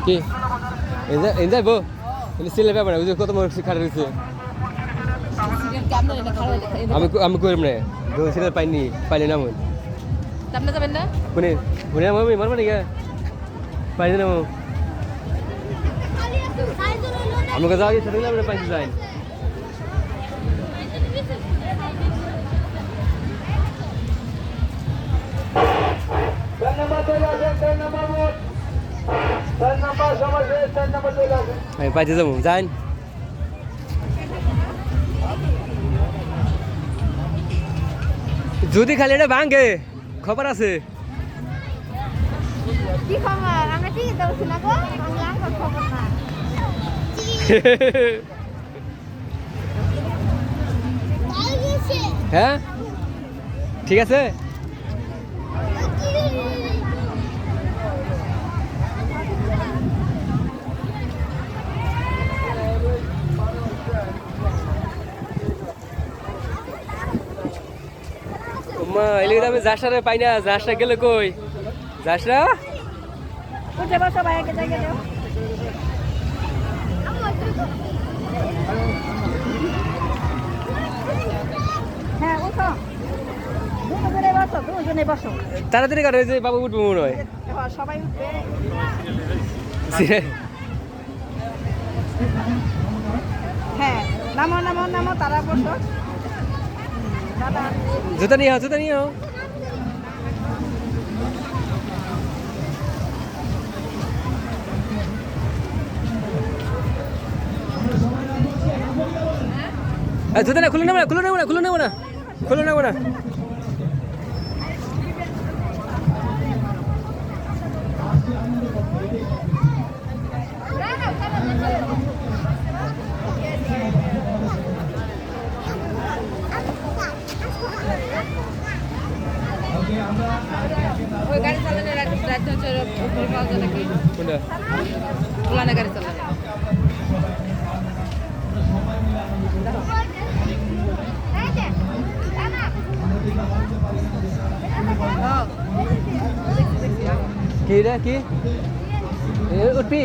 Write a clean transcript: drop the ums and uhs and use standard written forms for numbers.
কি এন যাইবো সিলের ব্যাপার ওই যে কত মানুষ খাড়া রয়েছে আমি করিম না সিলের পাইনি না মন আপনি যাবেন না কোনে কোনে আমি মারবা নাকি পাইনি না আমাকে যাওয়া গেছে আমরা পাইছি যাই আমি পাইতে যাবো যাই যদি খালি এটা ভাঙে খবর আছে কি খবর আমরা ঠিক আছে না গো আমার খবর না হ্যাঁ ঠিক আছে এলিগে আমি যাসরা পাই না যাসরা গেলে কই যাসরা উঠে বসো ভাই আগে জায়গা দাও হ্যাঁ উঠো দুজনে বসো দুজনে বসো তাড়াতাড়ি কাটে যে বাবু উঠবো মনে হয় সবাই উঠবে হ্যাঁ নামো নামো নামো তারা বসো দাদা জুতা নিয়ে আও জুতা না খুলে নেবো না ওই গাড়ি চালানো রাজ্য উপরে পাওয়া যায় নাকি কোনটা পুরানা গাড়ি চালানো কি রে কি উঠবি